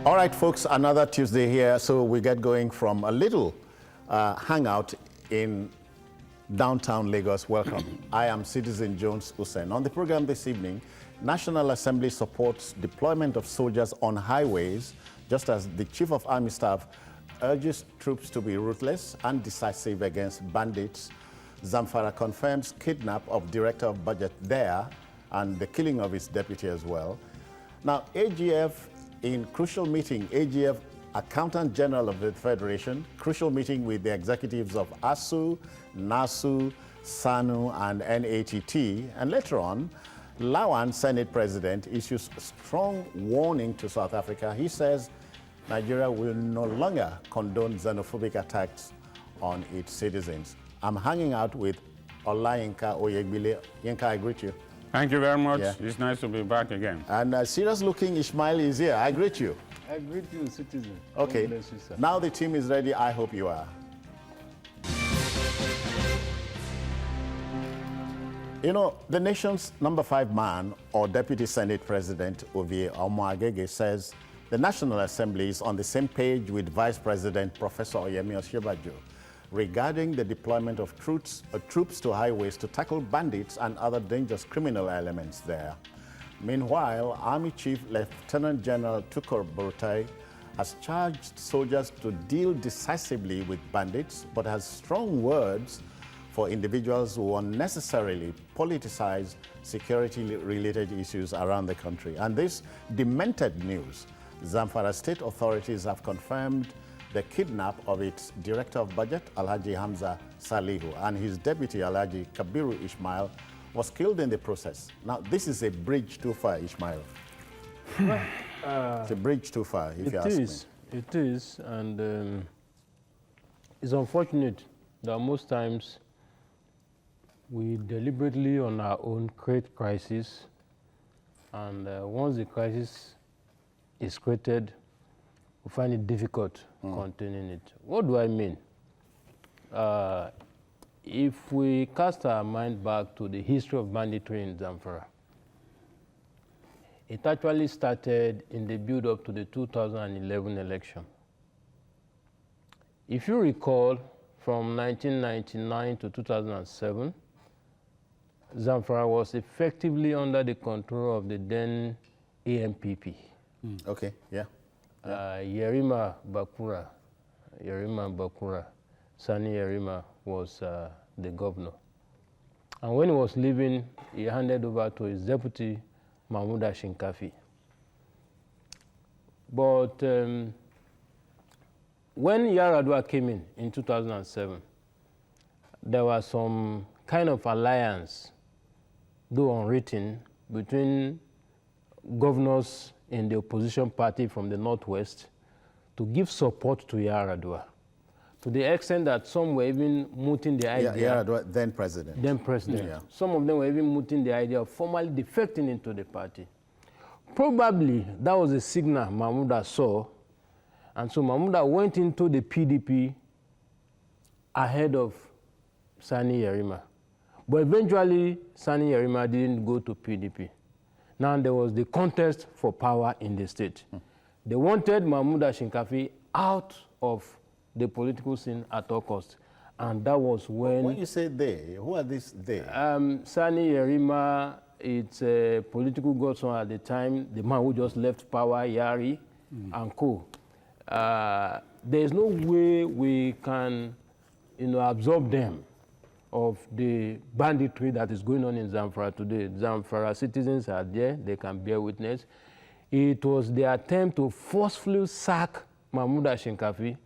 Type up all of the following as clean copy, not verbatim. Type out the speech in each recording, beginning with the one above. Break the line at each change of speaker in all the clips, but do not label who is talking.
All right, folks, another Tuesday here. So we get going from a little hangout in downtown Lagos. Welcome. I am Citizen Jones Hussein. On the program this evening, National Assembly supports deployment of soldiers on highways, just as the Chief of Army Staff urges troops to be ruthless and decisive against bandits. Zamfara confirms kidnap of Director of Budget there and the killing of his deputy as well. Now, AGF in crucial meeting, AGF Accountant General of the Federation, crucial meeting with the executives of ASU, NASU, SANU, and NATT. And later on, Lawan, Senate President, issues strong warning to South Africa. He says Nigeria will no longer condone xenophobic attacks on its citizens. I'm hanging out with Olayinka Oyegbile. Yinka, I greet you.
Thank you very much.
Yeah.
It's nice to be back again.
And serious-looking Ishmael is here. I greet you.
I greet you, Citizen.
Okay.
God bless you, sir.
Now the team is ready. I hope you are. You know, the nation's number 5 man, or Deputy Senate President Ovie Omoagege, says the National Assembly is on the same page with Vice President Professor Oyemi Osinbajo regarding the deployment of troops to highways to tackle bandits and other dangerous criminal elements there. Meanwhile, Army Chief Lieutenant General Tukur Buratai has charged soldiers to deal decisively with bandits, but has strong words for individuals who unnecessarily politicize security-related issues around the country. And this demented news, Zamfara state authorities have confirmed the kidnap of its Director of Budget, Alhaji Hamza Salihu, and his deputy, Alhaji Kabiru Ismail, was killed in the process. Now, this is a bridge too far, Ismail. It's a bridge too far, if you ask me.
It is, and it's unfortunate that most times we deliberately on our own create crisis, and once the crisis is created, we find it difficult containing it. What do I mean? If we cast our mind back to the history of banditry in Zamfara, it actually started in the build-up to the 2011 election. If you recall, from 1999 to 2007, Zamfara was effectively under the control of the then AMPP.
Okay, yeah.
Yerima Bakura, Sani Yerima was the governor. And when he was leaving, he handed over to his deputy, Mahmuda Shinkafi. But when Yaradua came in 2007, there was some kind of alliance, though unwritten, between governors in the opposition party from the Northwest to give support to Yaradua, to the extent that some were even mooting the idea.
Yaradua, then president.
Then president. Yeah. Some of them were even mooting the idea of formally defecting into the party. Probably that was a signal Mahmuda saw, and so Mahmuda went into the PDP ahead of Sani Yerima. But eventually, Sani Yerima didn't go to PDP. Now there was the contest for power in the state. They wanted Mahmuda Shinkafi out of the political scene at all costs. And that was when
you say they, who are these they?
Sani Yerima, it's a political godson at the time, the man who just left power, Yari, and co. There's no way we can, absorb them of the banditry that is going on in Zamfara today. Zamfara citizens are there, they can bear witness. It was the attempt to forcefully sack Mahmuda Shinkafi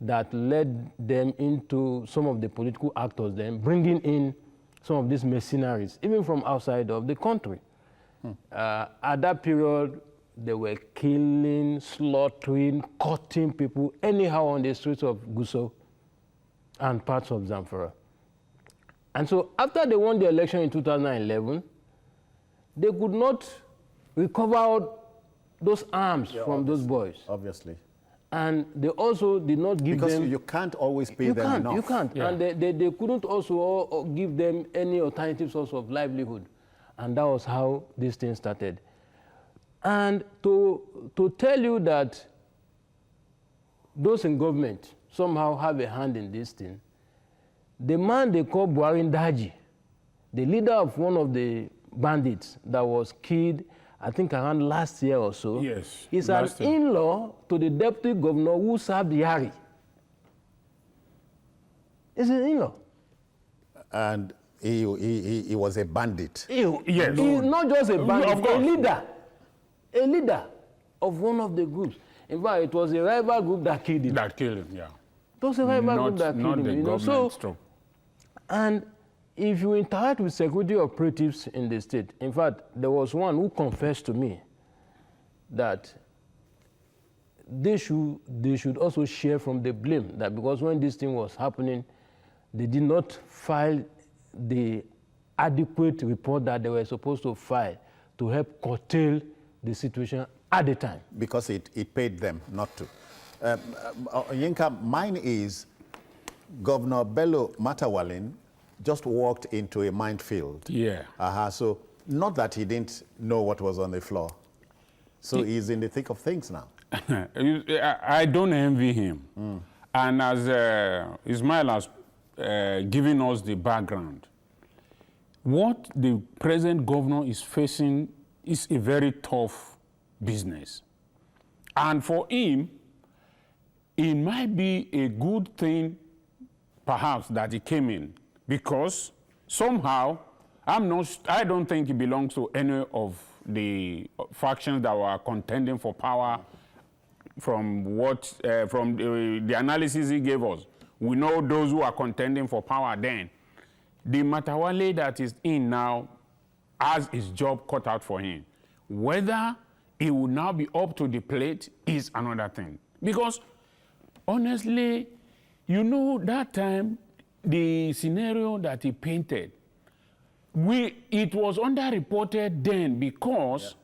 that led them into some of the political actors then, bringing in some of these mercenaries, even from outside of the country. At that period, they were killing, slaughtering, cutting people anyhow on the streets of Gusau and parts of Zamfara. And so after they won the election in 2011, they could not recover those arms from those boys.
Obviously.
And they also did not give them...
Because you can't always pay them enough.
You can't. Yeah. And they couldn't also give them any alternative source of livelihood. And that was how this thing started. And to tell you that those in government somehow have a hand in this thing, the man they call Buhari Daji, the leader of one of the bandits that was killed, I think around last year or so,
Yes,
is an in-law to the deputy governor who served Yari. It's an in-law.
And he was a bandit.
Yes.
He's not just a bandit,
Of course.
A leader of one of the groups. In fact, it was a rival group that killed him.
That killed him, yeah.
It was a rival group that killed
Not
him.
the
You know?
government
So,
stroke.
and if you interact with security operatives in the state, in fact, there was one who confessed to me that they should also share from the blame, that because when this thing was happening, they did not file the adequate report that they were supposed to file to help curtail the situation at the time.
Because it paid them not to. Yinka, mine is Governor Bello Matawalin just walked into a minefield.
Yeah.
So not that he didn't know what was on the floor. So he's in the thick of things now.
I don't envy him. And as Ismail has given us the background, what the present governor is facing is a very tough business. And for him, it might be a good thing, perhaps, that he came in, because somehow, I don't think he belongs to any of the factions that were contending for power. From the analysis he gave us, we know those who are contending for power then. The Matawale that is in now has his job cut out for him. Whether he will now be up to the plate is another thing. Because honestly, you know, that time, the scenario that he painted, it was underreported then because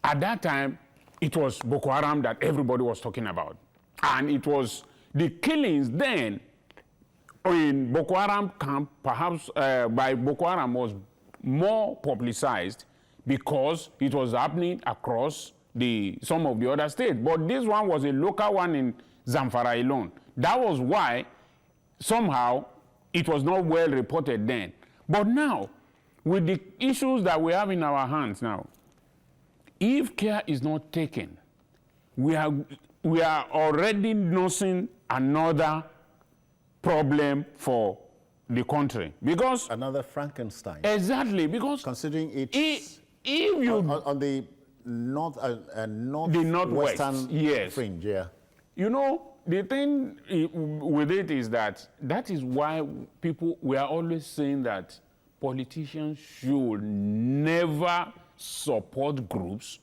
at that time, it was Boko Haram that everybody was talking about. And it was the killings then in Boko Haram camp, perhaps by Boko Haram, was more publicized because it was happening across some of the other states. But this one was a local one in Zamfara alone. That was why somehow it was not well reported then. But now, with the issues that we have in our hands now, if care is not taken, we are already nursing another problem for the country. Because
another Frankenstein.
Exactly, because
considering it's
if you
on the northwestern
yes.
fringe, yeah.
You know, the thing with it is that is why we are always saying that politicians should never support groups,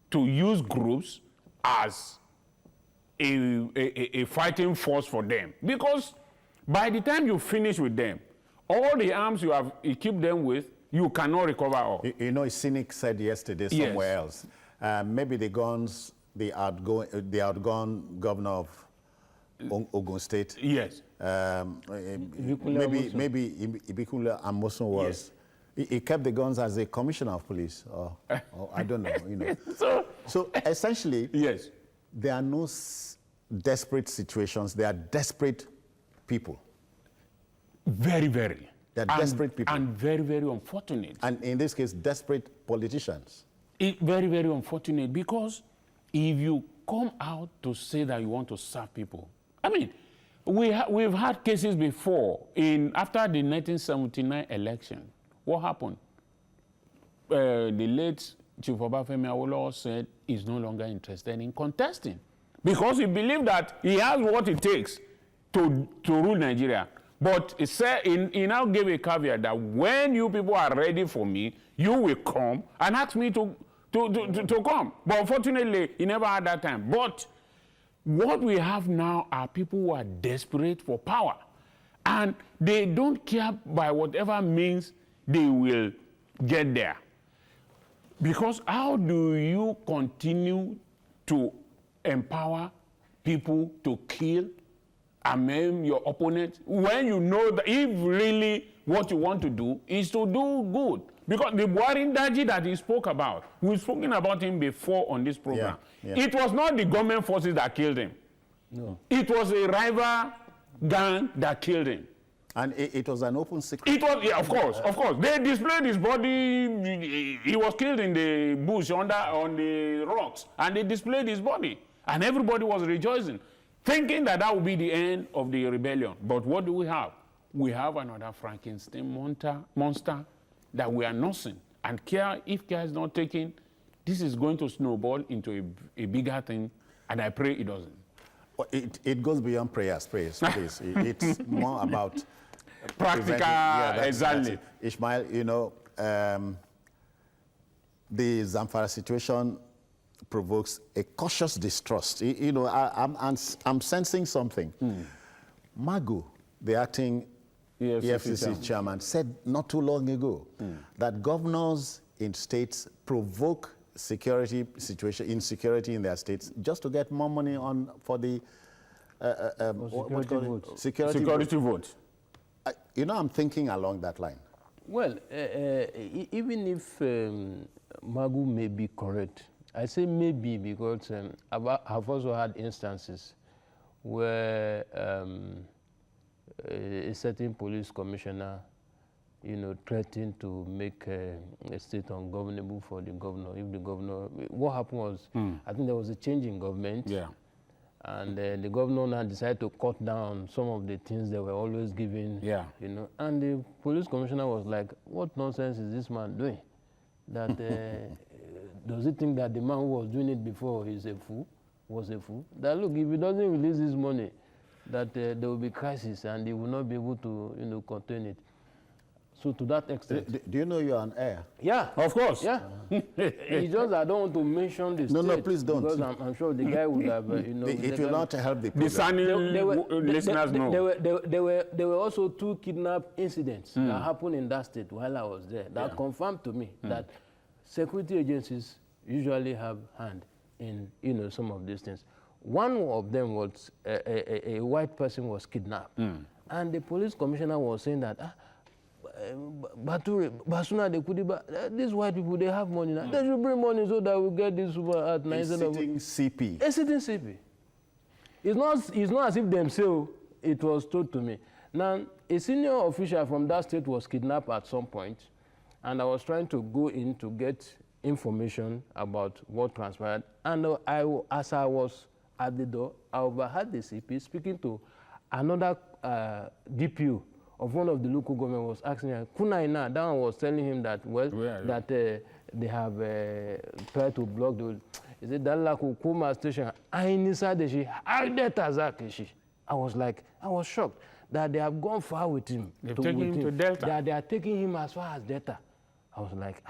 to use groups as a fighting force for them. Because by the time you finish with them, all the arms you have equipped them with, you cannot recover all.
You know, Cynic said yesterday somewhere else, maybe the guns, the outgone governor of Ogun State.
Yes.
Maybe Ibikule Amosun was. Yes. He kept the guns as a commissioner of police, or I don't know. You know. So essentially,
yes,
there are no desperate situations. There are desperate people.
Very, very.
They're desperate people.
And very, very unfortunate.
And in this case, desperate politicians.
Very, very unfortunate, because if you come out to say that you want to serve people, I mean, we've had cases before after the 1979 election. What happened? The late Chief Obafemi Awolowo said he's no longer interested in contesting because he believed that he has what it takes to rule Nigeria. But he said, he now gave a caveat that when you people are ready for me, you will come and ask me to come. But unfortunately, he never had that time. But what we have now are people who are desperate for power. And they don't care by whatever means they will get there. Because how do you continue to empower people to kill and maim your opponent when you know that if really what you want to do is to do good. Because the Buhari that he spoke about, we've spoken about him before on this program. It was not the government forces that killed him.
No.
It was a rival gang that killed him.
And it was an open secret.
It was, yeah, of course. They displayed his body. He was killed in the bush on the rocks, and they displayed his body, and everybody was rejoicing, thinking that that would be the end of the rebellion. But what do we have? We have another Frankenstein monster that we are nursing, and if care is not taken, this is going to snowball into a bigger thing, and I pray it doesn't.
Well, it goes beyond prayers, please. It's more about
practical, exactly.
That's Ishmael, you know, the Zamfara situation provokes a cautious distrust. You know, I'm sensing something. Magu, the acting EFCC chairman, said not too long ago that governors in states provoke insecurity in their states just to get more money for the security vote. You know, I'm thinking along that line.
Well, even if Magu may be correct, I say maybe because I've also had instances where a certain police commissioner, you know, threatened to make a state ungovernable for the governor. If the governor, what happened was, I think there was a change in government.
Yeah.
And the governor now decided to cut down some of the things they were always giving. Yeah. You know, and the police commissioner was like, "What nonsense is this man doing? That does he think that the man who was doing it before is a fool? Was a fool? That look, if he doesn't release this money, that there will be crisis and he will not be able to, you know, contain it." So to that extent.
Do you know you're on air?
Yeah.
Of course.
Yeah. It's just I don't want to mention the state.
No, please don't.
Because I'm sure the guy would have, you know.
It will not help the program.
Discerning listeners know.
There were also 2 kidnap incidents that happened in that state while I was there that confirmed to me that security agencies usually have hand in, you know, some of these things. One of them was a white person was kidnapped. And the police commissioner was saying that, Basuna, these white people, they have money now. They should bring money so that we get this super at night.
A sitting CP.
A sitting CP. It's not as if themselves, it was told to me. Now, a senior official from that state was kidnapped at some point, and I was trying to go in to get information about what transpired. And as I was at the door, I overheard the CP speaking to another DPO of one of the local government was asking him, Kunaina, that one was telling him that, well, that they have tried to block the, is it Dalla Kukuma station? I was like, I was shocked that they have gone far with him.
They've taken him to Delta.
That they are taking him as far as Delta. I was like,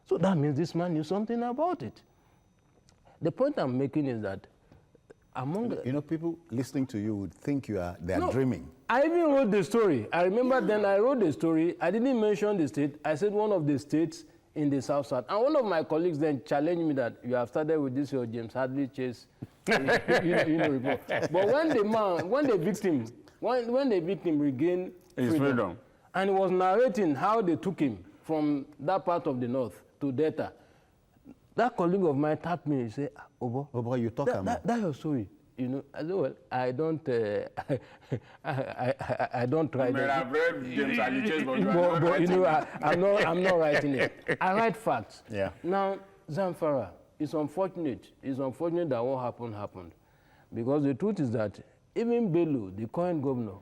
so that means this man knew something about it. The point I'm making is that among the,
you know, people listening to you would think they're dreaming.
I even wrote the story. I remember then I wrote the story. I didn't mention the state. I said one of the states in the South. And one of my colleagues then challenged me that you have started with this, your James Hadley Chase report. But when the victim regained freedom, and he was narrating how they took him from that part of the north to Delta, that colleague of mine tapped me and said, Obo,
you talk about
that's your story. You know, I said, well, I don't, I don't write.
You may have read James Hadley Chase, but
you know, I'm not writing it. I write facts.
Yeah.
Now, Zamfara, it's unfortunate. It's unfortunate that what happened, because the truth is that even Bello, the current governor,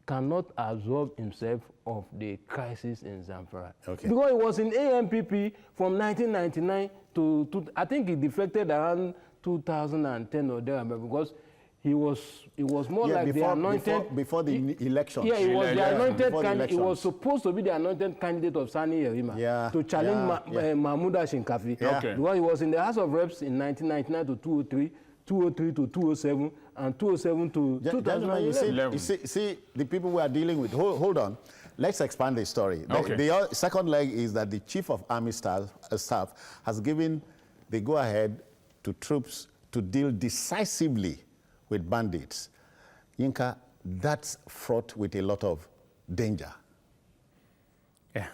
cannot absorb himself of the crisis in Zamfara. Okay. Because he was in AMPP from 1999 to I think he defected around 2010 or there, because he was more like the anointed
before the election.
Yeah, he was the anointed candidate. He was supposed to be the anointed candidate of Sani Yerima to challenge Mahmouda Shinkafi. Okay. Because he was in the House of Reps in 1999 to 2003. 203 to 207 and 207 to 2011.
You see the people we are dealing with. Hold on. Let's expand the story.
Okay.
The second leg is that the Chief of Army Staff has given the go-ahead to troops to deal decisively with bandits. Yinka, that's fraught with a lot of danger.
Yeah.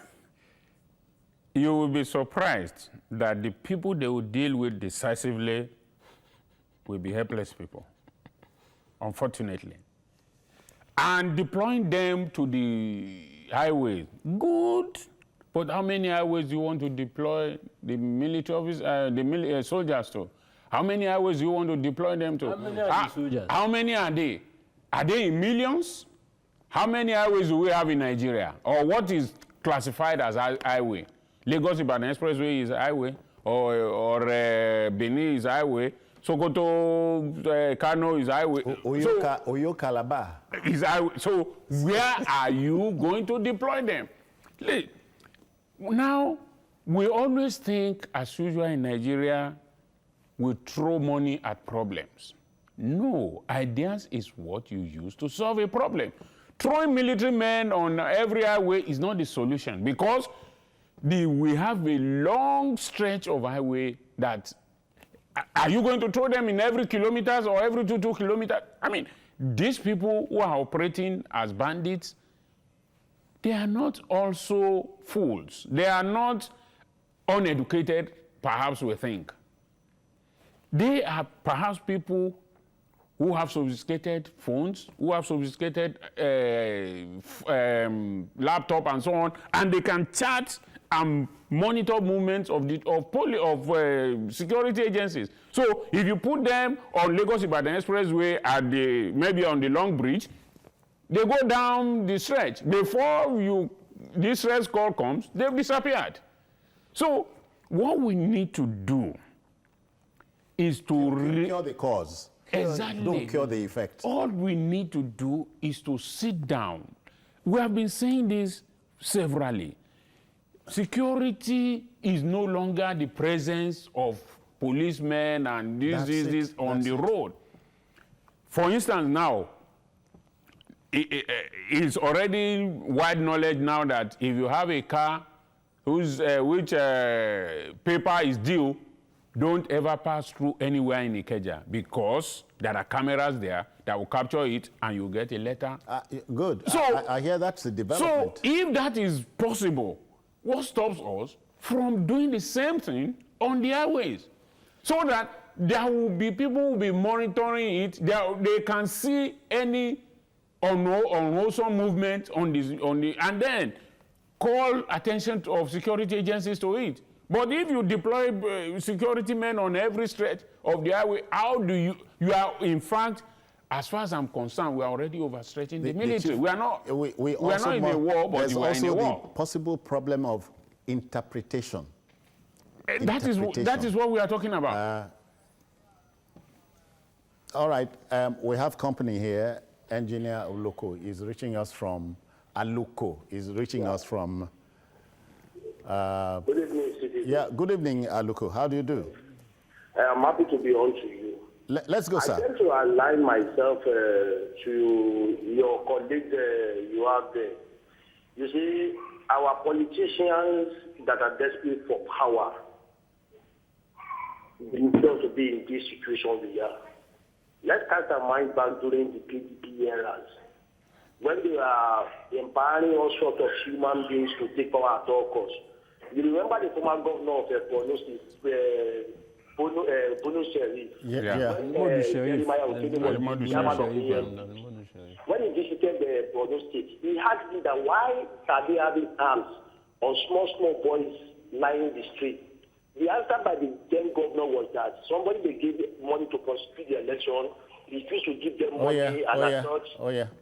You will be surprised that the people they will deal with decisively will be helpless people, unfortunately. And deploying them to the highways, good. But how many highways do you want to deploy the military office, soldiers to? How many highways do you want to deploy them to?
How many are the soldiers?
How many are they? Are they in millions? How many highways do we have in Nigeria? Or what is classified as highway? Lagos-Ibadan Expressway is a highway, or Benin is a highway. Sokoto, Kano is highway.
Oyo Calabar
is highway. So where are you going to deploy them? Now, we always think, as usual in Nigeria, we throw money at problems. No, ideas is what you use to solve a problem. Throwing military men on every highway is not the solution, because we have a long stretch of highway that, are you going to throw them in every kilometers or every 2 kilometers? I mean, these people who are operating as bandits, they are not also fools. They are not uneducated, perhaps we think. They are perhaps people who have sophisticated phones, who have sophisticated laptop and so on, and they can chat and monitor movements of security agencies. So if you put them on Lagos-Ibadan Expressway maybe on the Long Bridge, they go down the stretch. Before this stretch call comes, they've disappeared. So what we need to do is to
cure the cause.
Exactly.
Don't cure the effect.
All we need to do is to sit down. We have been saying this severally. Security is no longer the presence of policemen and this on the road. For instance, now, it's already wide knowledge now that if you have a car which paper is due, don't ever pass through anywhere in Ikeja, because there are cameras there that will capture it and you get a letter.
Good.
So,
I hear that's the development.
So if that is possible, what stops us from doing the same thing on the highways? So that there will be people who will be monitoring it. They can see any unwholesome movement and then call attention of security agencies to it. But if you deploy security men on every stretch of the highway, how do you are, in fact, as far as I'm concerned, we are already overstretching the military. We are not in a war, but we are in a war. There's also
the possible problem of interpretation.
That is what we are talking about.
All right, we have company here. Engineer Aluko is reaching us from us from.
Good evening, City.
Yeah, good evening, Aluko. How do you do?
I'm happy to be on to you.
Let's go, sir.
I tend to align myself to your colleagues you have there. You see, our politicians that are desperate for power deserve to be in this situation we are. Let's cast our mind back during the PDP eras, when they are empowering all sorts of human beings to take power at all costs. You remember the former governor of Borno State, Bono Sherif? When he visited Borno State, he asked me that why are they having arms on small boys lying in the street? The answer by the then governor was that somebody they gave money to prosecute the election, he refused to give them money, and as such,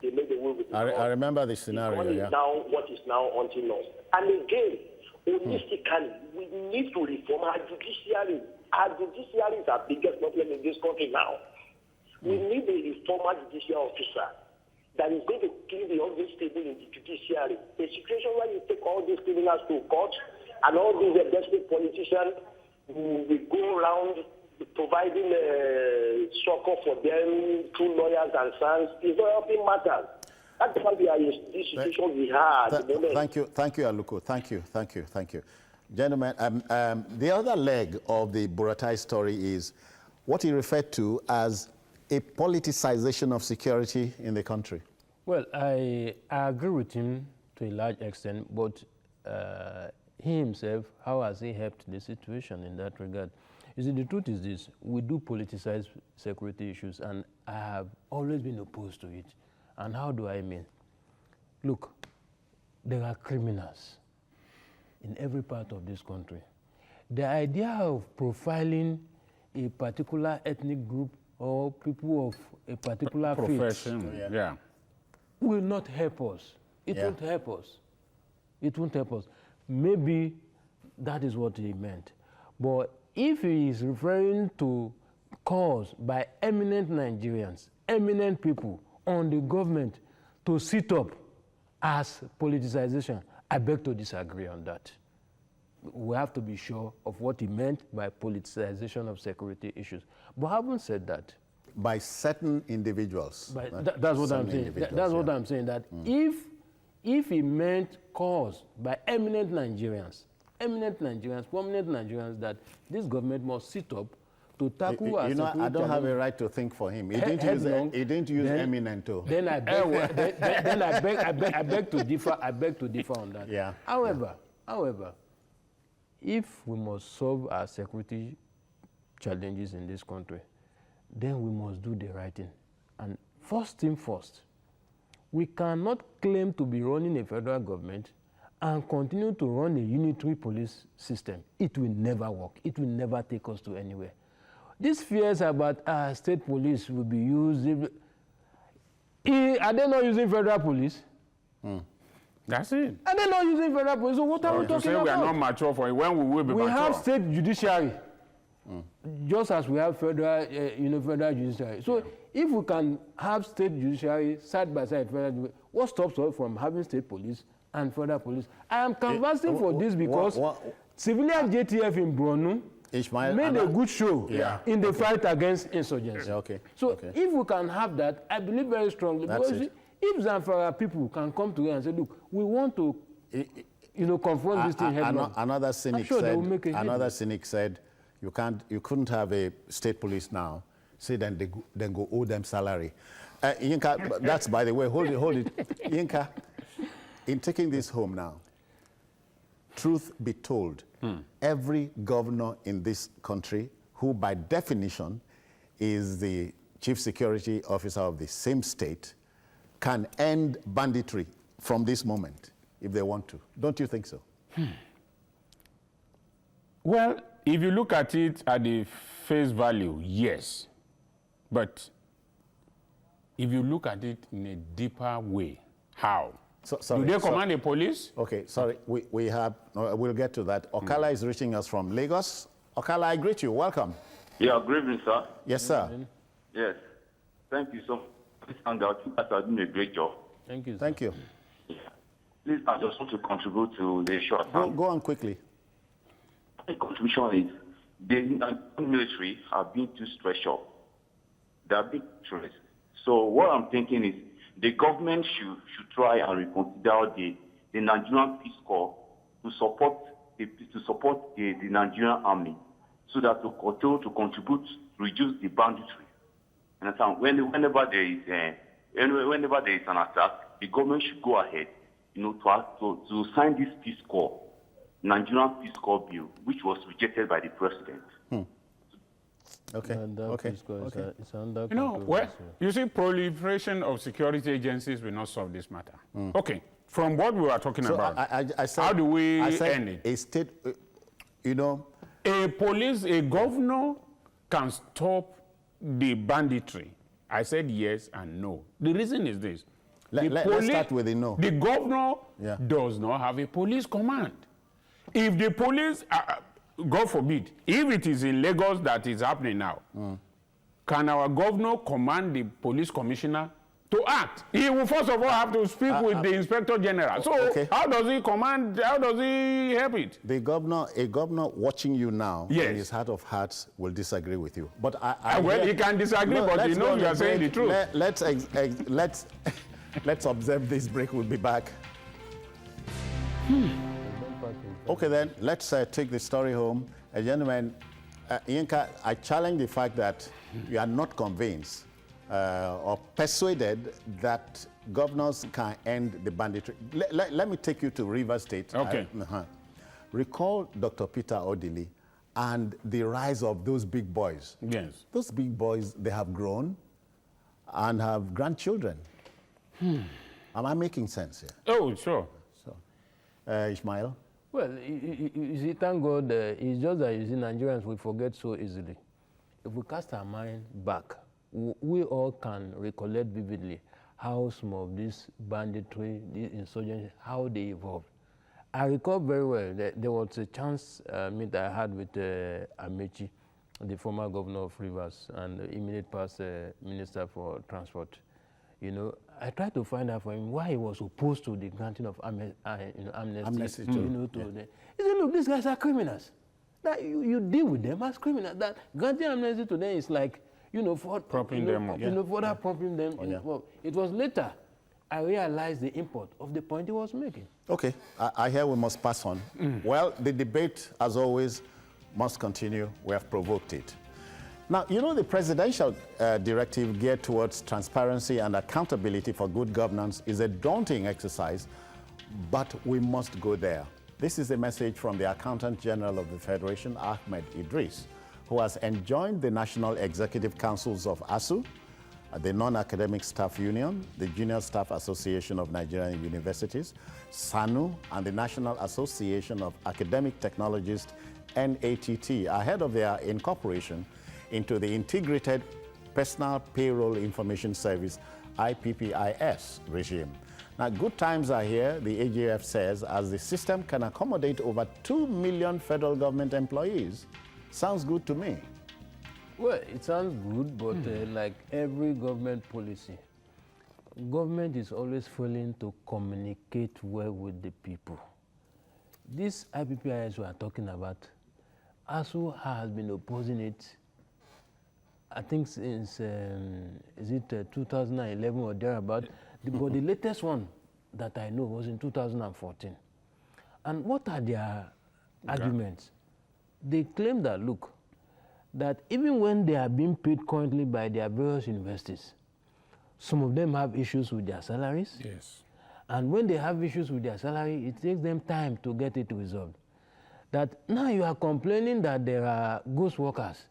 they made the way with the
I remember the scenario.
Is now what is now haunting us. And again, holistically, we need to reform our judiciary. Our judiciary is our biggest problem in this country now. We need a reformer judicial officer that is going to keep the unstable in the judiciary. A situation where you take all these criminals to court, and all these desperate politicians will go around providing succor for them through lawyers and sons. It's not helping matters. That's why we are in this situation we have at the moment.
Thank you, Aluko. Thank you. Gentlemen, the other leg of the Buratai story is what he referred to as a politicization of security in the country?
Well, I agree with him to a large extent, but he himself, how has he helped the situation in that regard? You see, the truth is this: we do politicize security issues, and I have always been opposed to it. And how do I mean? Look, there are criminals in every part of this country. The idea of profiling a particular ethnic group or people of a particular
profession,
faith will not help us. It won't help us. It won't help us. Maybe that is what he meant. But if he is referring to calls by eminent Nigerians, eminent people on the government to sit up as politicization, I beg to disagree on that. We have to be sure of what he meant by politicization of security issues. But having said that,
by certain individuals.
That's what I'm saying. That's what I'm saying. That if he meant caused by eminent Nigerians, prominent Nigerians, that this government must sit up to tackle our security.
I don't have a right to think for him. He didn't use eminent too.
Then I beg to differ. I beg to differ on that.
Yeah.
However, if we must solve our security challenges in this country, then we must do the right thing. And first thing first, we cannot claim to be running a federal government and continue to run a unitary police system. It will never work. It will never take us to anywhere. These fears about state police will be used. Are they not using federal police?
That's it.
Are they not using federal police? So what are we talking about?
We are not mature for it. When we will be mature?
We have state judiciary, just as we have federal, federal judiciary. So if we can have state judiciary side by side, what stops us from having state police and federal police? I am canvassing for this because civilian JTF in Borno made a good show in the fight against insurgency. So if we can have that, I believe very strongly. Because if Zamfara people can come together and say, look, we want to confront this thing head-on.
Another cynic said, you couldn't have a state police now, say then go owe them salary. Yinka, that's by the way, hold it. Yinka, in taking this home now, truth be told, every governor in this country, who by definition is the chief security officer of the same state, can end banditry from this moment if they want to. Don't you think so?
Well, if you look at it at the face value, yes. But if you look at it in a deeper way, how? Do they command the police?
Okay, sorry, we'll get to that. Okala is reaching us from Lagos. Okala, I greet you. Welcome.
Yeah, good evening, sir.
Yes, sir.
Yes. Thank you so much. And you guys are doing a great job.
Thank you.
Thank you.
Yeah. Please, I just want to contribute to the short term.
Go on quickly.
My contribution is the military have been too stretched up. They are big stressed. So what I'm thinking is the government should try and reconsider the Nigerian Peace Corps to support the Nigerian army so that to continue to contribute to reduce the banditry. And whenever there is an attack, the government should go ahead, to sign this Peace Corps, Nigerian Peace Corps bill, which was rejected by the president.
Okay.
It's under
you see, proliferation of security agencies will not solve this matter. Okay, from what we were talking about,
I said,
how do we end it?
A state,
a governor can stop the banditry. I said yes and no. The reason is this.
Let's start with the no.
The governor does not have a police command. If the police, God forbid, if it is in Lagos that is happening now, can our governor command the police commissioner to act? He will first of all have to speak with the inspector general. So how does he command, how does he help it?
A governor watching you now, in his heart of hearts, will disagree with you. But
he can disagree, but he knows you are saying the truth.
Let's observe this break. We'll be back. Okay, then, let's take the story home. Gentlemen, Yinka, I challenge the fact that you are not convinced or persuaded that governors can end the banditry. Let me take you to Rivers State.
Okay.
Recall Dr. Peter Odili and the rise of those big boys.
Yes.
Those big boys, they have grown and have grandchildren. Am I making sense here?
Oh, sure.
So, Ishmael?
Well, you see, thank God, it's just that you see, Nigerians, we forget so easily. If we cast our mind back, we all can recollect vividly how some of this banditry, this insurgency, how they evolved. I recall very well that there was a chance meet I had with Amechi, the former governor of Rivers and the immediate past minister for transport. You know, I tried to find out from him why he was opposed to the granting of amnesty to them. He said, look, these guys are criminals. That you deal with them as criminals. That granting amnesty to them is like,
propping them up.
Further propping them. It was later I realized the import of the point he was making.
Okay, I hear we must pass on. Well, the debate, as always, must continue. We have provoked it. Now, the presidential directive geared towards transparency and accountability for good governance is a daunting exercise, but we must go there. This is a message from the Accountant General of the Federation, Ahmed Idris, who has enjoined the National Executive Councils of ASU, the Non-Academic Staff Union, the Junior Staff Association of Nigerian Universities, SANU, and the National Association of Academic Technologists, NATT, ahead of their incorporation into the Integrated Personal Payroll Information Service, IPPIS regime. Now, good times are here, the AGF says, as the system can accommodate over 2 million federal government employees. Sounds good to me.
Well, it sounds good, but like every government policy, government is always failing to communicate well with the people. This IPPIS we are talking about, ASU has been opposing it, I think since, 2011 or thereabout, but the latest one that I know was in 2014. And what are their arguments? They claim that, look, that even when they are being paid currently by their various universities, some of them have issues with their salaries.
Yes.
And when they have issues with their salary, it takes them time to get it resolved. That now you are complaining that there are ghost workers.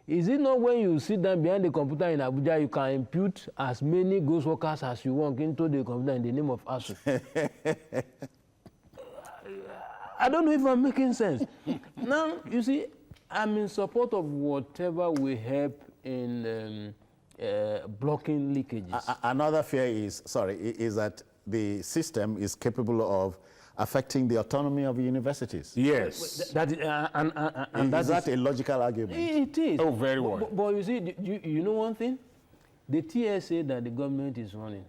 Is it not when you sit down behind the computer in Abuja, you can impute as many ghost workers as you want into the computer in the name of ASU? I don't know if I'm making sense. Now, you see, I'm in support of whatever will help in blocking leakages.
Another fear is that the system is capable of affecting the autonomy of universities.
Yes.
Is that a logical argument?
It is.
Oh, very well.
But you see, you know one thing? The TSA that the government is running,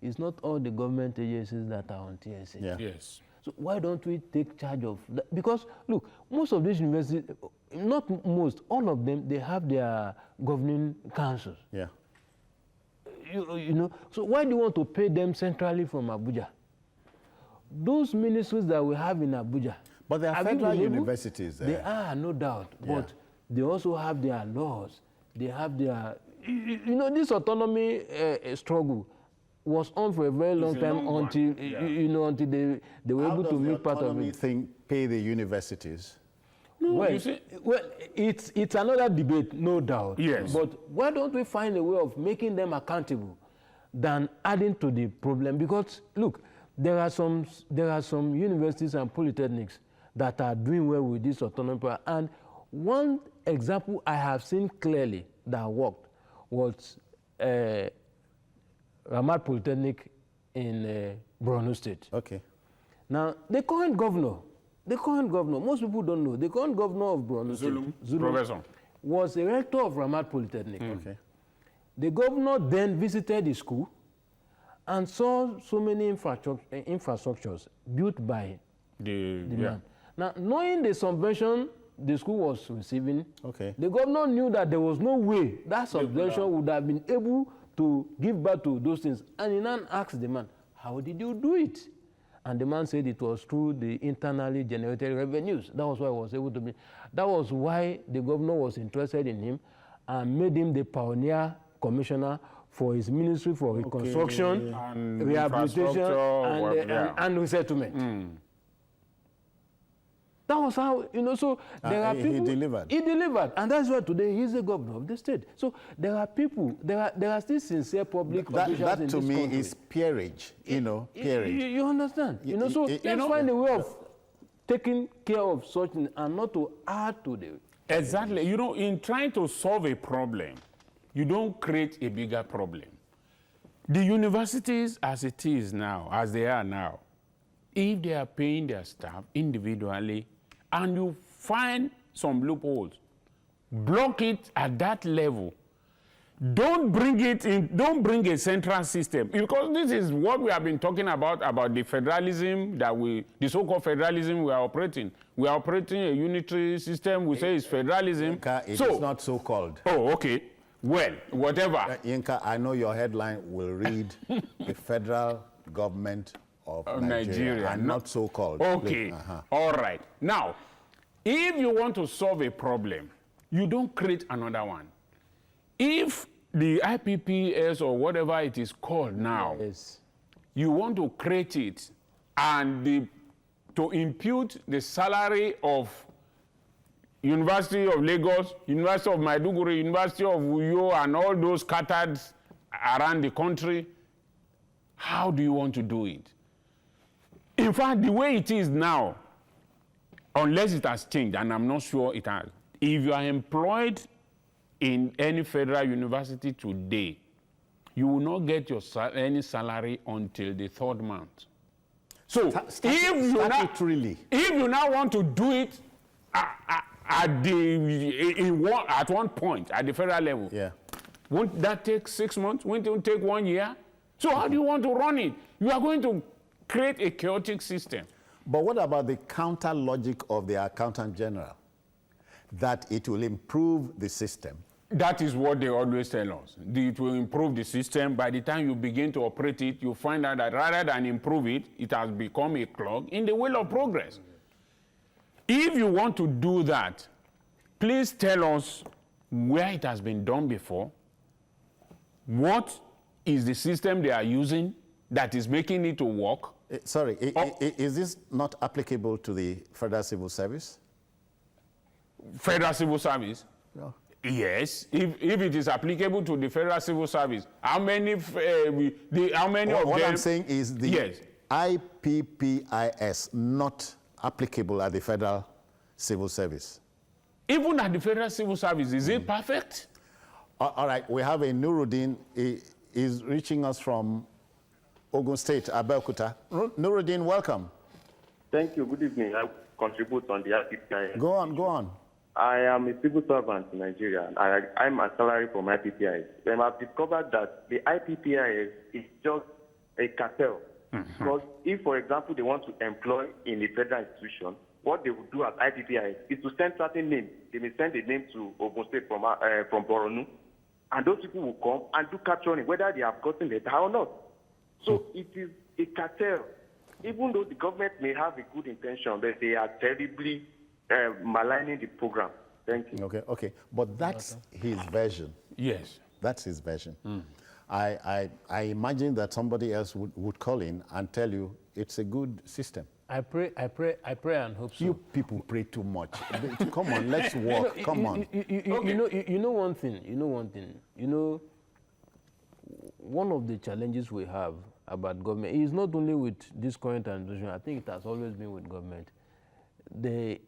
it's not all the government agencies that are on TSA.
Yeah.
Yes.
So why don't we take charge of that? Because, look, most of these universities, not most, all of them, they have their governing councils.
Yeah.
So why do you want to pay them centrally from Abuja? Those ministries that we have in Abuja.
But they are federal universities.
They are, no doubt.
Yeah.
But they also have their laws. They have their, this autonomy struggle was on for a very long time until, until they were able to make part of it. How does the autonomy
thing pay the universities?
No, well, it's another debate, no doubt.
Yes.
But why don't we find a way of making them accountable than adding to the problem? Because, look, there are some universities and polytechnics that are doing well with this autonomy. And one example I have seen clearly that worked was Ramat Polytechnic in Borno State.
Okay.
Now, the current governor, most people don't know, the current governor of Borno State,
Professor,
was a rector of Ramat Polytechnic.
Okay.
The governor then visited the school and saw so many infrastructures built by the man. Now, knowing the subvention the school was receiving, the governor knew that there was no way that subvention would have been able to give back to those things. And he now asked the man, how did you do it? And the man said it was through the internally generated revenues. That was why he was able to be. That was why the governor was interested in him and made him the pioneer commissioner for his ministry for reconstruction,
And
rehabilitation,
infrastructure,
and resettlement. That was how, so there are people.
He delivered.
He delivered. And that's why today he's the governor of the state. So there are people, there are still sincere public officials
That
in
to
this
me
country.
is peerage, peerage.
You understand? So let's find a way of taking care of such things and not to add to the...
Exactly. In trying to solve a problem, you don't create a bigger problem. The universities as it is now, as they are now, if they are paying their staff individually and you find some loopholes, block it at that level. Don't bring it in, don't bring a central system, because this is what we have been talking about the federalism the so-called federalism we are operating. We are operating a unitary system, we say it's federalism.
Yinka, it is not so-called.
Oh, okay. Well, whatever.
Yinka, I know your headline will read the federal government of Nigeria, and not so-called.
Okay, all right. Now, if you want to solve a problem, you don't create another one. If the IPPS or whatever it is called now, you want to create it and to impute the salary of University of Lagos, University of Maiduguri, University of Uyo, and all those scattered around the country, how do you want to do it? In fact, the way it is now, unless it has changed, and I'm not sure it has, if you are employed in any federal university today, you will not get any salary until the 3rd month. So if you now want to do it at one point at the federal level, won't that take 6 months? Won't it take 1 year? So how do you want to run it? You are going to create a chaotic system.
But what about the counter logic of the Accountant General? That it will improve the system.
That is what they always tell us. It will improve the system. By the time you begin to operate it, you find out that rather than improve it, it has become a clog in the wheel of progress. If you want to do that, please tell us where it has been done before, what is the system they are using that is making it to work.
Sorry, is this not applicable to the Federal Civil Service?
Federal Civil Service?
No.
Yes, if it is applicable to the Federal Civil Service, how many of them?
What I'm saying is the IPPIS not applicable at the Federal Civil Service.
Even at the Federal Civil Service, is it perfect?
All right, we have a Nuruddin. He is reaching us from Ogun State, Abeokuta. Nuruddin, welcome.
Thank you. Good evening. I contribute on the IPPIS.
Go on.
I am a civil servant in Nigeria. I'm a salary from IPPIS. Then I've discovered that the IPPIS is just a cartel. Because if, for example, they want to employ in a federal institution, what they would do at IPPIS is to send certain names. They may send a name to Ogun State from Boronu, and those people will come and do capturing, whether they have gotten the data or not. So it is a cartel. Even though the government may have a good intention, but they are terribly maligning the program. Thank you.
Okay. But that's his version.
Yes.
That's his version. I imagine that somebody else would call in and tell you it's a good system.
I pray and hope so.
You people pray too much. Come on, let's work. Come on.
You know one thing. One of the challenges we have about government is not only with this current administration. I think it has always been with government.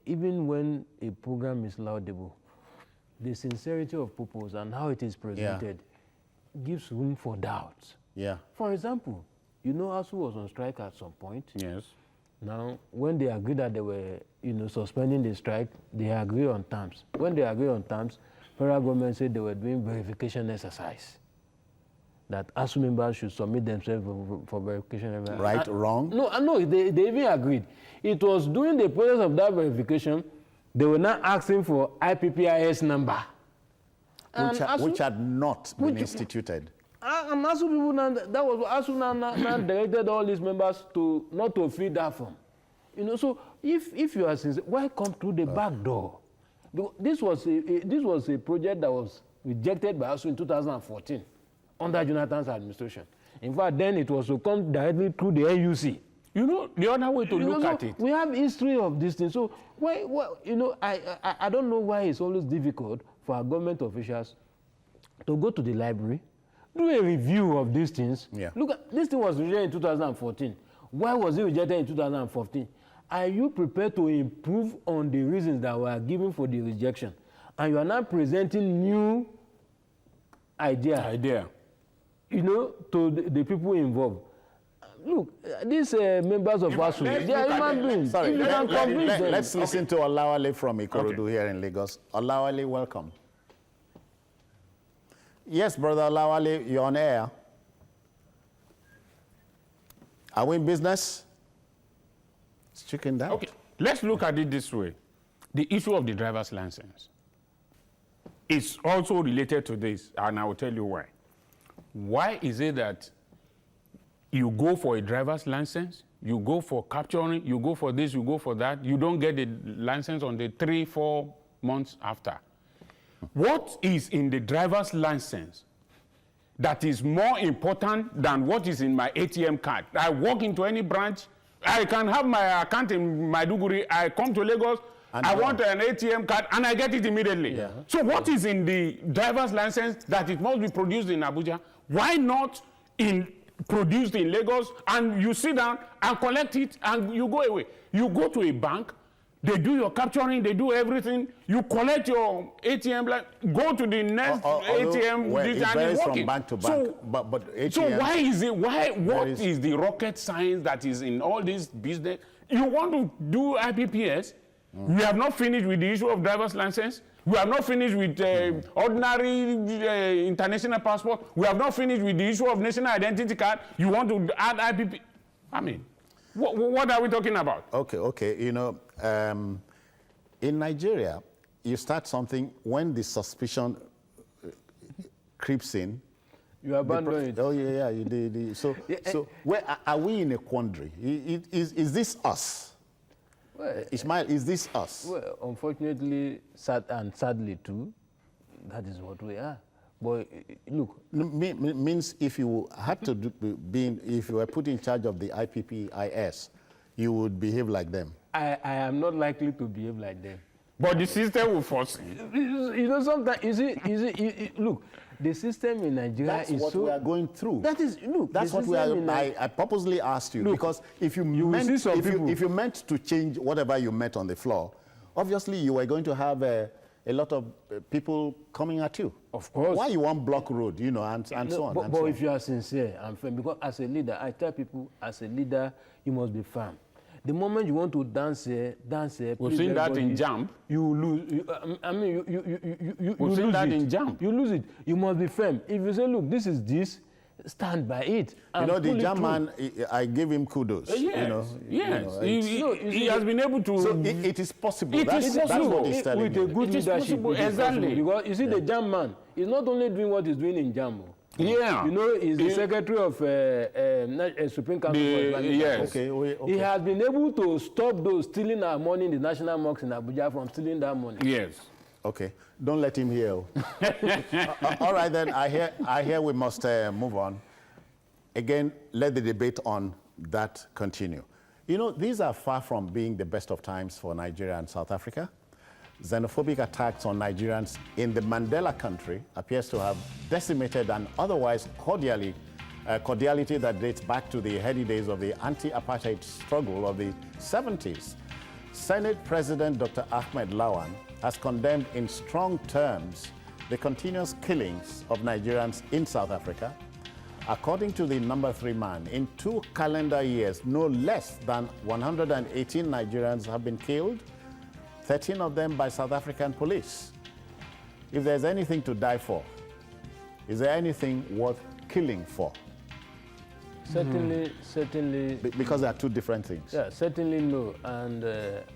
Even when a program is laudable, the sincerity of purpose and how it is presented gives room for doubts.
Yeah.
For example, ASU was on strike at some point.
Yes.
Now, when they agreed that they were, suspending the strike, they agreed on terms. When they agreed on terms, federal government said they were doing verification exercise. That ASU members should submit themselves for verification.
Right, wrong?
No, they even agreed. It was during the process of that verification, they were now asking for IPPIS number.
Which had not been instituted.
And ASU people now, that was ASU now directed all these members not to fill that form. So if you are sincere, why come through the back door? This was a project that was rejected by ASUU in 2014 under Jonathan's administration. In fact, then it was to come directly through the NUC.
You know, the other way to look at it.
We have history of this thing. So why you know, I don't know why it's always difficult for our government officials to go to the library, do a review of these things.
Yeah.
Look at this thing was rejected in 2014. Why was it rejected in 2014? Are you prepared to improve on the reasons that were given for the rejection? And you are now presenting new idea. You know, to the people involved. Look, these members of ASUU, they are human beings.
Sorry, let's
them.
listen to Olawale from Ikorodu here in Lagos. Olawale, welcome. Yes, Brother Olawale, you're on air. Are we in business? It's chickened out.
Okay, let's look at it this way. The issue of the driver's license is also related to this, and I will tell you why. Why is it that you go for a driver's license, you go for capturing, you go for this, you go for that, you don't get the license on the 3-4 months after? What is in the driver's license that is more important than what is in my ATM card? I walk into any branch, I can have my account in Maiduguri, I come to Lagos, I want an ATM card, and I get it immediately. Yeah. So what is in the driver's license that it must be produced in Abuja? Why not produced in Lagos, and you sit down and collect it and you go away? You go to a bank, they do your capturing, they do everything, you collect your ATM, go to the next ATM,
well, it varies from
working.
bank to bank.
So,
but ATM,
so why is it, what is the rocket science that is in all this business? You want to do IPPS, we have not finished with the issue of driver's license, we have not finished with ordinary international passport, we have not finished with the issue of national identity card, you want to add IPP? I mean, what are we talking about?
Okay. You know, in Nigeria, you start something when the suspicion creeps in. You abandon it. Oh, yeah. So where are we in a quandary? Is this us? Well, Ismail, is this us?
Well, unfortunately, sadly too, that is what we are. But look,
means if you had to if you were put in charge of the IPPIS, you would behave like them.
I am not likely to behave like them.
But the system will force
you. You know, sometimes look, the system in Nigeria
is what we are going through. That's what we are. I purposely asked you because if you meant to change whatever you met on the floor, obviously you were going to have a lot of people coming at you.
Of course.
Why you want block road, you know, and so on.
But if you are sincere and firm, because as a leader, I tell people, as a leader, you must be firm. The moment you want to dance here.
We've seen that in Jump.
You lose. You
We've seen that in Jump.
You lose it. You must be firm. If you say, look, this is this, stand by it.
You know, the Jump man, I give him kudos.
Yes.
You know,
yes. He has been able to.
So it is possible.
That's
what he's telling me.
With a good leadership.
Exactly.
Because you see, the Jump man is not only doing what he's doing in Jump.
Yeah.
You know, he's the secretary of Supreme Council for Islamic
Yes.
Okay.
He has been able to stop those stealing our money in the national mosques in Abuja from stealing that money.
Yes.
Okay. Don't let him hear. All right, then. I hear we must move on. Again, let the debate on that continue. You know, these are far from being the best of times for Nigeria and South Africa. Xenophobic attacks on Nigerians in the Mandela country appears to have decimated an otherwise cordiality that dates back to the heady days of the anti-apartheid struggle of the 70s. Senate President Dr. Ahmed Lawan has condemned in strong terms the continuous killings of Nigerians in South Africa. According to the number 3 man, in 2 calendar years, no less than 118 Nigerians have been killed, 13 of them by South African police. If there's anything to die for, is there anything worth killing for?
Certainly.
Because there are 2 different things.
Yeah, certainly no. And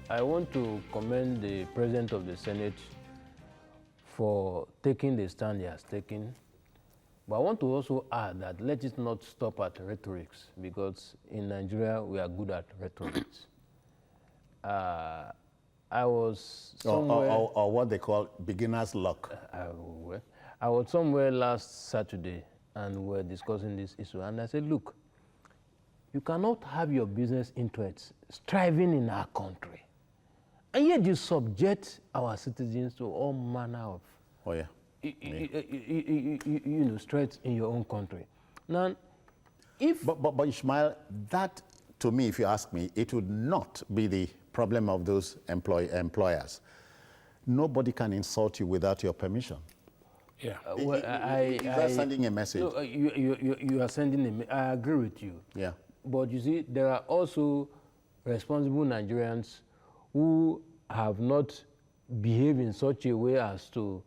I want to commend the President of the Senate for taking the stand he has taken. But I want to also add that let it not stop at rhetorics, because in Nigeria we are good at rhetorics. I was somewhere...
Or what they call beginner's luck.
I was somewhere last Saturday and we were discussing this issue, and I said, look, you cannot have your business interests striving in our country, and yet you subject our citizens to all manner of threats in your own country. Now, if...
But Ishmael, that, to me, if you ask me, it would not be the problem of those employers. Nobody can insult you without your permission.
Yeah.
Well,
you are sending a message.
No, you are sending a... I agree with you.
Yeah.
But you see, there are also responsible Nigerians who have not behaved in such a way as to,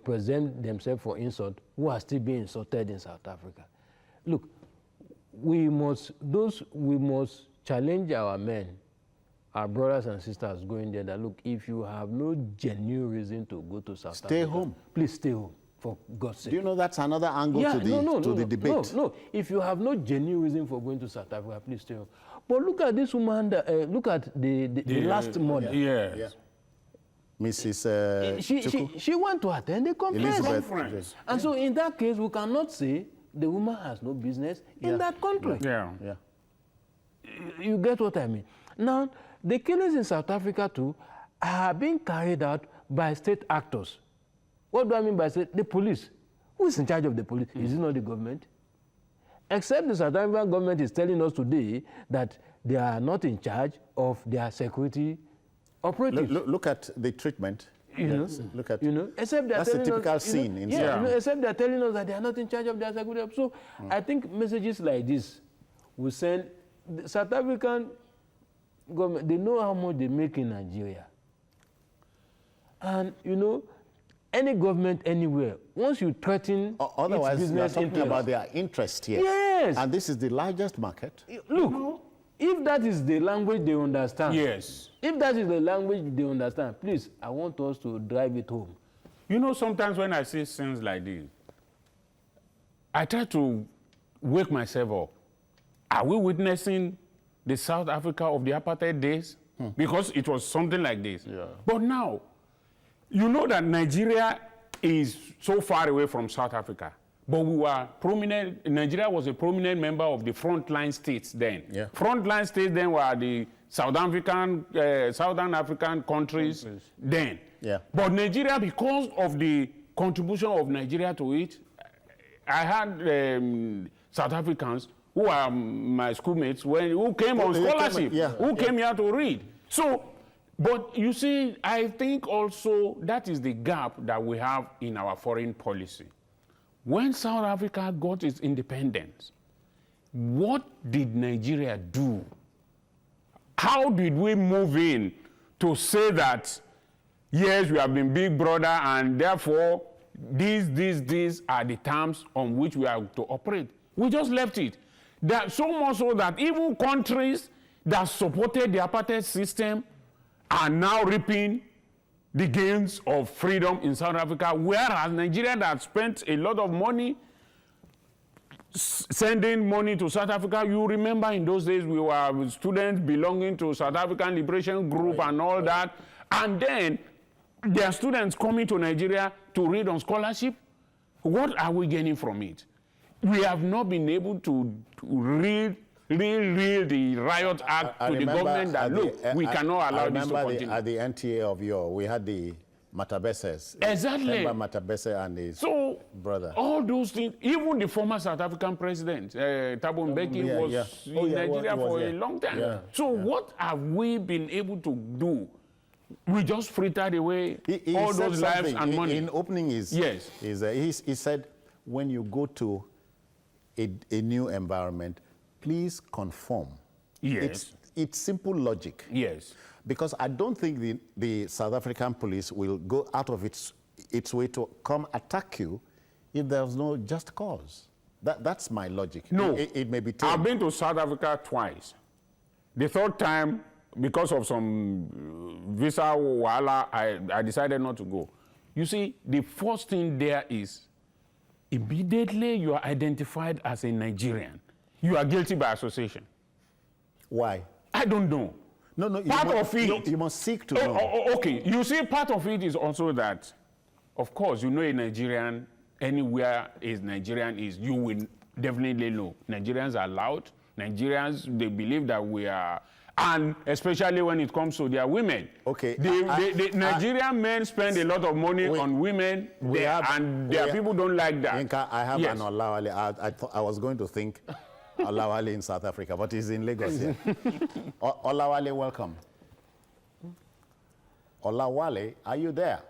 present themselves for insult, who are still being insulted in South Africa. Look, we must challenge our men, our brothers and sisters going there, that look, if you have no genuine reason to go to South Africa,
stay home.
Please stay home, for God's sake.
Do you know that's another angle to the debate?
No. If you have no genuine reason for going to South Africa, please stay home. But look at this woman, look at the last mother.
Yes.
Yeah. Mrs.
She went to attend a
Conference.
And so in that case, we cannot say the woman has no business in that country.
Yeah.
You get what I mean? Now, the killings in South Africa too are being carried out by state actors. What do I mean by state? The police. Who is in charge of the police? Is it not the government? Except the South African government is telling us today that they are not in charge of their security operatives.
Look at the treatment. Look at
except
that's a typical scene in
except they're telling us that they are not in charge of their security. So I think messages like this will send the South African government. They know how much they make in Nigeria, and any government anywhere, once you threaten
otherwise
its business
we are talking about their interest here.
Yes.
And this is the largest market.
Look, if that is the language they understand,
yes.
If that is the language they understand, please, I want us to drive it home.
Sometimes when I see things like this, I try to wake myself up. Are we witnessing the South Africa of the apartheid days? Because it was something like this.
Yeah.
But now, you know that Nigeria is so far away from South Africa. But we were prominent, Nigeria was a prominent member of the frontline states then.
Yeah.
Frontline states then were the Southern African countries then.
Yeah.
But Nigeria, because of the contribution of Nigeria to it, I had South Africans who are my schoolmates who came on scholarship, who came here to read. So, but you see, I think also that is the gap that we have in our foreign policy. When South Africa got its independence, what did Nigeria do? How did we move in to say that, yes, we have been big brother and therefore these are the terms on which we are to operate? We just left it. So much so that even countries that supported the apartheid system are now reaping the gains of freedom in South Africa, whereas Nigeria that spent a lot of money sending money to South Africa. You remember in those days we were students belonging to South African Liberation Group and all that, and then there are students coming to Nigeria to read on scholarship. What are we gaining from it? We have not been able to read the Riot Act to the government that, we cannot allow this to continue.
At the NTA of we had the Matabeses.
Exactly.
Matabese and his brother.
All those things, even the former South African president, Thabo Mbeki, was in Nigeria for a long time. Yeah. So what have we been able to do? We just frittered away all those lives and money.
In opening he said, when you go to a new environment, please conform.
Yes.
It's simple logic.
Yes.
Because I don't think the South African police will go out of its way to come attack you if there's no just cause. That's my logic.
No.
It may be taken.
I've been to South Africa twice. The third time, because of some visa wahala, I decided not to go. You see, the first thing there is, immediately you are identified as a Nigerian. You are guilty by association.
Why?
I don't know.
No,
part of it.
You must seek to know.
Okay. You see, part of it is also that of course, you know a Nigerian, anywhere is Nigerian is, you will definitely know. Nigerians are loud. Nigerians, they believe that we are, and especially when it comes to their women.
Okay.
The Nigerian men spend a lot of money on women, and their people don't like that.
Yinka, I have
Yes.
an Olawale. I was going to think Olawale in South Africa, but he's in Lagos here. Olawale, welcome. Olawale, are you there?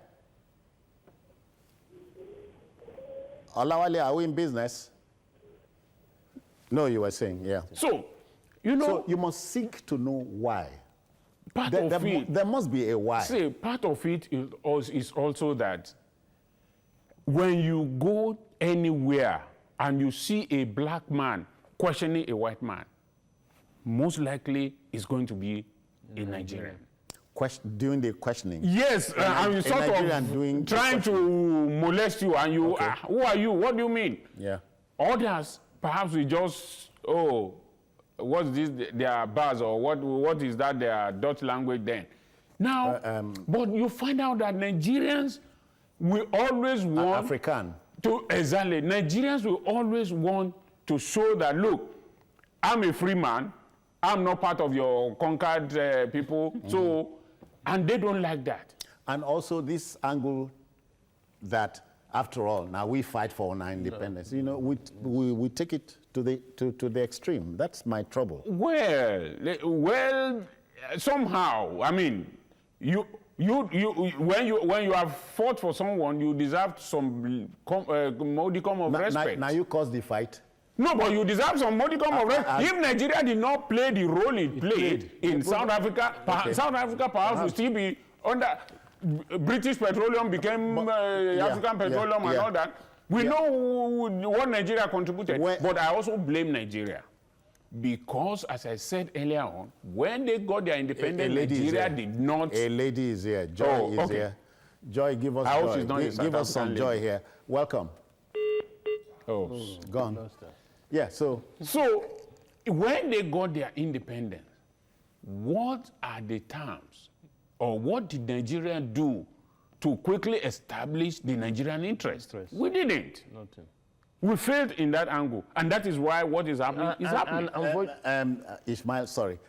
Olawale, are we in business? No, you were saying, yeah.
So, you know,
So you must seek to know why.
there
must be a why.
See, part of it is also that when you go anywhere and you see a black man questioning a white man, most likely it's going to be a Nigerian.
Doing the questioning.
Yes, and you sort of
doing
trying to molest you, and you, who are you? What do you mean?
Yeah.
Others, perhaps we just, what's this, their buzz, or what is that, their Dutch language then? Now, but you find out that Nigerians will always want
African.
Exactly. Nigerians will always want to show that, look, I'm a free man. I'm not part of your conquered people. So, and they don't like that.
And also this angle that, after all, now we fight for our independence. You know, we take it to the extreme. That's my trouble.
Well, somehow, I mean, when you have fought for someone, you deserve some modicum of respect.
Now you caused the fight.
No, but you deserve some modicum of respect. If Nigeria did not play the role it played in South Africa, South Africa perhaps would still be under British Petroleum became African Petroleum and all that. We know what Nigeria contributed, but I also blame Nigeria. Because, as I said earlier on, when they got their independence, Nigeria did not...
A lady is here. Joy is here. Joy, give us joy. Give us some joy here. Welcome. Gone. Yeah, so
when they got their independence, what are the terms, or what did Nigeria do to quickly establish the Nigerian interest? We didn't.
Nothing.
We failed in that angle, and that is why what is happening is happening.
Ismail, sorry.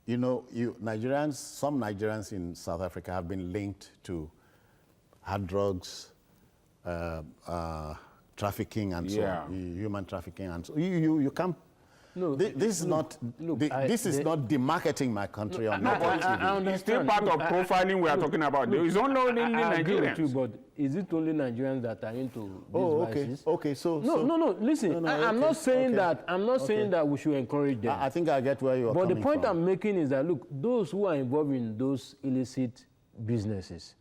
You know, some Nigerians in South Africa have been linked to hard drugs, trafficking and so on, human trafficking and so you can't. No, this is not demarketing my country on TV.
It's still part of profiling we are talking about. There is only Nigerians.
But is it only Nigerians that are into these vices?
Okay. So
no. Listen, I'm not saying that. I'm not saying that we should encourage them.
I think I get where you are coming from.
But the point I'm making is that, look, those who are involved in those illicit businesses,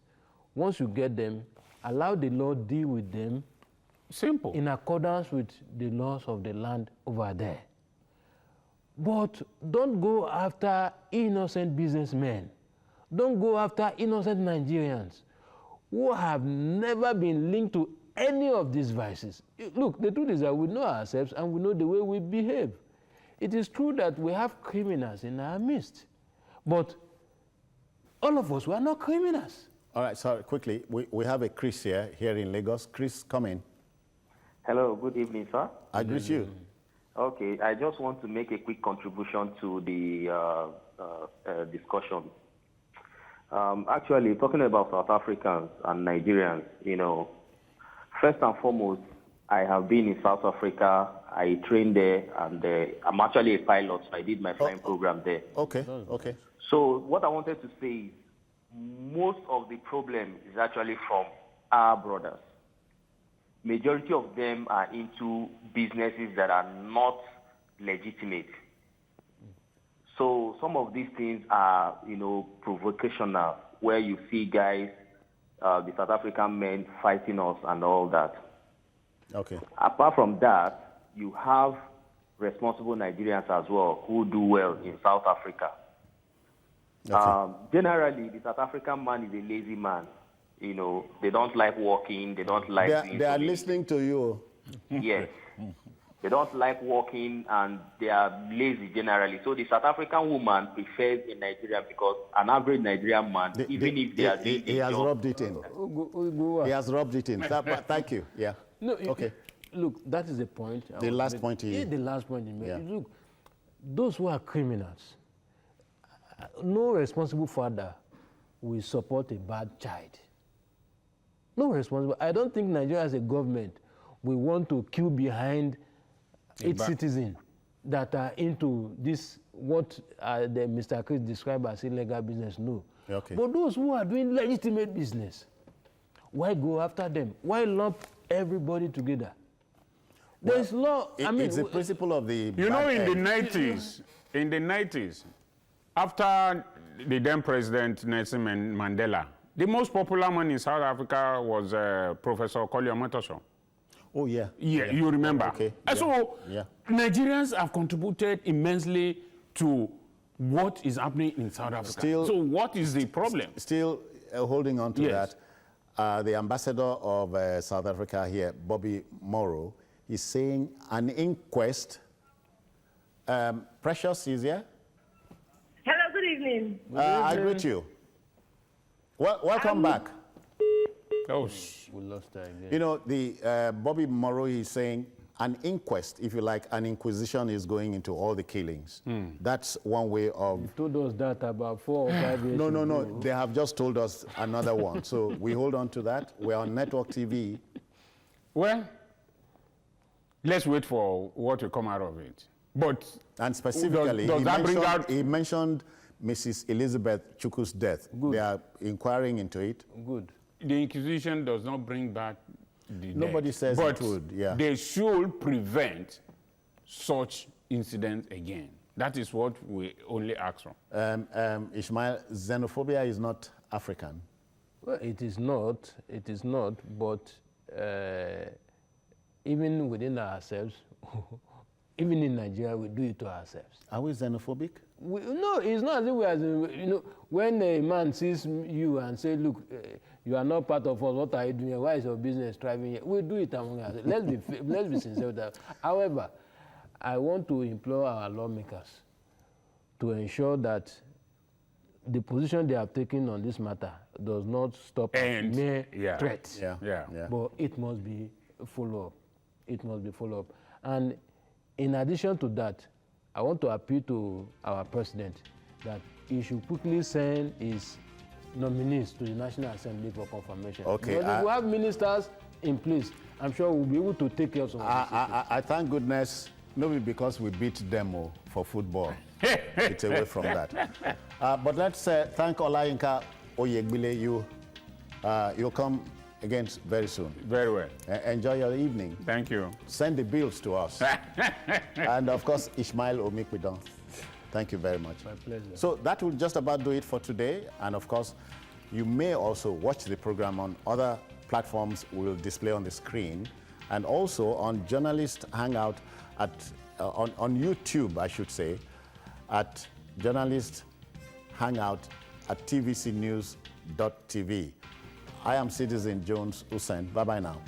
once you get them, allow the law deal with them.
Simple.
In accordance with the laws of the land over there. But don't go after innocent businessmen. Don't go after innocent Nigerians who have never been linked to any of these vices. Look, the truth is that we know ourselves and we know the way we behave. It is true that we have criminals in our midst, but all of us, we are not criminals.
All right, sorry, quickly, we have a Chris here in Lagos. Chris, come in.
Hello, good evening, sir.
I greet you.
Okay, I just want to make a quick contribution to the discussion. Actually, talking about South Africans and Nigerians, you know, first and foremost, I have been in South Africa. I trained there, and I'm actually a pilot, so I did my flying program there.
Okay.
So what I wanted to say is most of the problem is actually from our brothers. Majority of them are into businesses that are not legitimate. So some of these things are, you know, provocational, where you see guys, the South African men fighting us and all that.
Okay.
Apart from that, you have responsible Nigerians as well who do well in South Africa. Okay. Generally, the South African man is a lazy man. You know, they don't like walking, they don't like...
They are listening to you.
Yes. They don't like working, and they are lazy generally. So the South African woman prefers a Nigerian because an average Nigerian man, even if they are doing
he has rubbed it in. He has rubbed it in. Thank you. Yeah.
No,
okay.
Look, that is the point.
The last point he...
Yeah, the last point he made.
Yeah.
Look, those who are criminals, no responsible father will support a bad child. No responsible. I don't think Nigeria as a government will want to queue behind its citizens that are into this, what Mr. Chris described as illegal business. No.
Okay.
But those who are doing legitimate business, why go after them? Why lump everybody together? There's law.
It's the principle of the...
You know, in the 90s, after the then President Nelson Mandela, the most popular man in South Africa was Professor Kolio Motosho.
Oh, yeah.
Yeah, you remember.
Okay.
So Nigerians have contributed immensely to what is happening in South Africa. So what is the problem?
Still holding on to that, the ambassador of South Africa here, Bobby Morrow, is saying an inquest. Precious is here.
Hello, good evening.
I greet you. Welcome back.
Oh,
we lost her again.
You know, the Bobby Morrow is saying an inquest, if you like, an inquisition is going into all the killings. That's one way of...
You told us that about 4 or 5 years ago.
No. They have just told us another one. So we hold on to that. We're on Network TV.
well, let's wait for what will come out of it. But
And specifically,
does that bring out...
he mentioned Mrs. Elizabeth Chukwu's death.
Good.
They are inquiring into it.
Good.
The Inquisition does not bring back the
Nobody
dead,
says
but
it would, yeah.
they should prevent such incidents again. That is what we only ask for.
Ishmael, xenophobia is not African.
Well, it is not, but even within ourselves, even in Nigeria, we do it to ourselves.
Are we xenophobic?
No, it's not as if we are, you know, when a man sees you and say, look, you are not part of us, what are you doing here? Why is your business thriving here? We do it among us. Let's be sincere with that. However, I want to implore our lawmakers to ensure that the position they have taken on this matter does not stop at mere threats.
Yeah.
But it must be follow up. It must be follow up. And in addition to that, I want to appeal to our president that he should quickly send his nominees to the National Assembly for confirmation.
Okay.
Because if we have ministers in place, I'm sure we'll be able to take care of some of these issues.
I thank goodness, maybe because we beat Demo for football. It's away from that. But let's thank Olayinka Oyegbile. You'll come again very soon.
Very well.
Enjoy your evening.
Thank you.
Send the bills to us. And of course, Ishmael Omikpidon. Thank you very much.
My pleasure.
So that will just about do it for today. And of course, you may also watch the program on other platforms we'll display on the screen, and also on Journalist Hangout at on YouTube, I should say, at Journalist Hangout at tvcnews.tv. I am Citizen Jones Hussein. Bye-bye now.